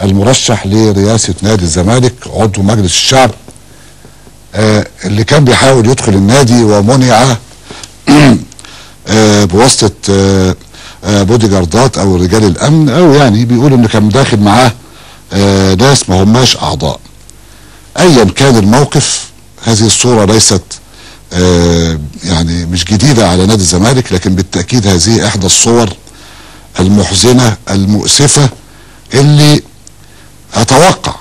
المرشح لرئاسة نادي الزمالك عضو مجلس الشعب، اللي كان بيحاول يدخل النادي ومنع بواسطة بودي جاردات او رجال الامن، او يعني بيقول انه كان داخل معاه ناس ما هماش اعضاء. ايا كان الموقف، هذه الصورة ليست يعني مش جديدة على نادي الزمالك، لكن بالتأكيد هذه احدى الصور المحزنة المؤسفة اللي اتوقع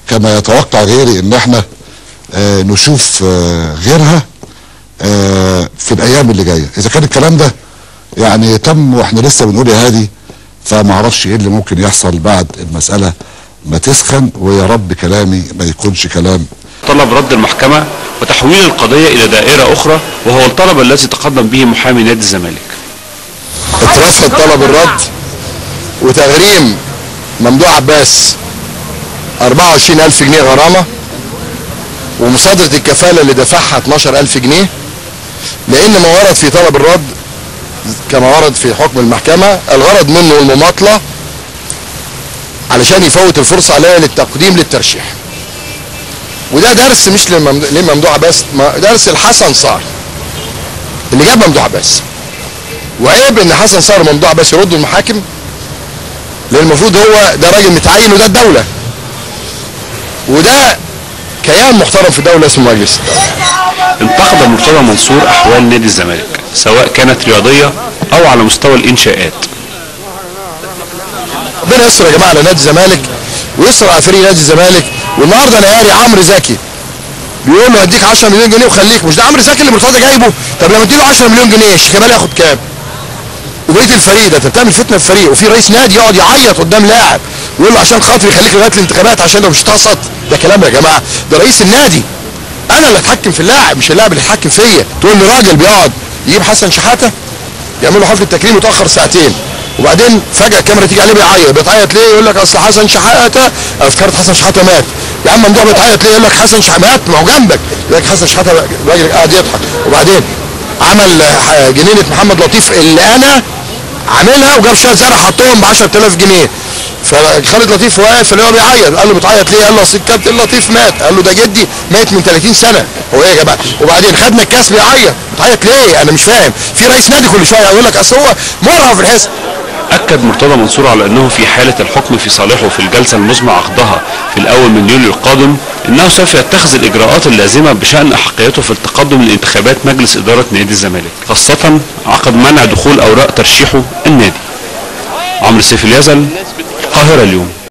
كما يتوقع غيري ان احنا نشوف غيرها في الايام اللي جايه. اذا كان الكلام ده يعني تم واحنا لسه بنقول يا هادي، فما اعرفش ايه اللي ممكن يحصل بعد المساله ما تسخن، ويا رب كلامي ما يكونش كلام. طلب رد المحكمه وتحويل القضيه الى دائره اخرى، وهو الطلب الذي تقدم به محامي نادي الزمالك. اترفض طلب الرد وتغريم ممدوح عباس 24,000 جنيه غرامه، ومصادرة الكفالة اللي دفعها 12,000 جنيه، لأن ما ورد في طلب الرد كما ورد في حكم المحكمة الغرض منه المماطلة علشان يفوت الفرصة عليها للتقديم للترشيح. وده درس مش لممدوح عباس، درس الحسن صار اللي جاب ممدوح عباس. وعيب ان حسن صار وممدوح عباس يردوا المحاكم، لان المفروض هو ده راجل متعين وده الدولة، وده كيان محترم في الدولة اسمه مجلس الدولة. انتقد مرتضى منصور احوال نادي الزمالك سواء كانت رياضية او على مستوى الانشاءات. ربنا يستر يا جماعة على نادي الزمالك ويستر على فريق نادي الزمالك. والنهارده انا قاري عمرو زكي بيقول له هديك 10 مليون جنيه وخليك، مش ده عمرو زكي اللي مرتضى جايبه؟ طب لما اديله 10 مليون جنيه الشيكابالا ياخد كام؟ وبقيه الفريق ده انت بتعمل فتنه في الفريق، وفي رئيس نادي يقعد يعيط قدام لاعب ويقول له عشان خاطري خليك لغايه الانتخابات عشان لو مش هتحصد. ده كلام يا جماعه؟ ده رئيس النادي، انا اللي اتحكم في اللاعب مش اللاعب اللي يتحكم فيا. تقول لي راجل بيقعد يجيب حسن شحاته يعمل له حفله تكريم متاخر ساعتين، وبعدين فجاه الكاميرا تيجي عليه بيتعيط ليه؟ يقول لك اصل حسن شحاته، افتكرت حسن شحاته مات. يا عم ممدوح بيتعيط ليه؟ يقول لك حسن شحاته مات، ما هو جنبك. يقول لك حسن شحاته راجل قاعد يضحك. وبعدين عمل جنينه محمد لطيف اللي انا عاملها وجاب شويه زرع حطهم ب 10,000 جنيه. فخالد لطيف واقف اللي هو بيعيط، قال له بتعيط ليه؟ قال له اصل الكابتن لطيف مات. قال له ده جدي مات من 30 سنه. هو ايه يا جماعه؟ وبعدين خدنا الكاس بيعيط، بتعيط ليه؟ انا مش فاهم. في رئيس نادي كل شويه يقول لك اصل هو مرهف في الحسن. اكد مرتضى منصور على انه في حاله الحكم في صالحه في الجلسه المزمع عقدها في الاول من يوليو القادم، انه سوف يتخذ الاجراءات اللازمه بشان احقيته في التقدم لانتخابات مجلس اداره نادي الزمالك، خاصه عقد منع دخول اوراق ترشيحه النادي. عمرو سيف اليزل، القاهره اليوم.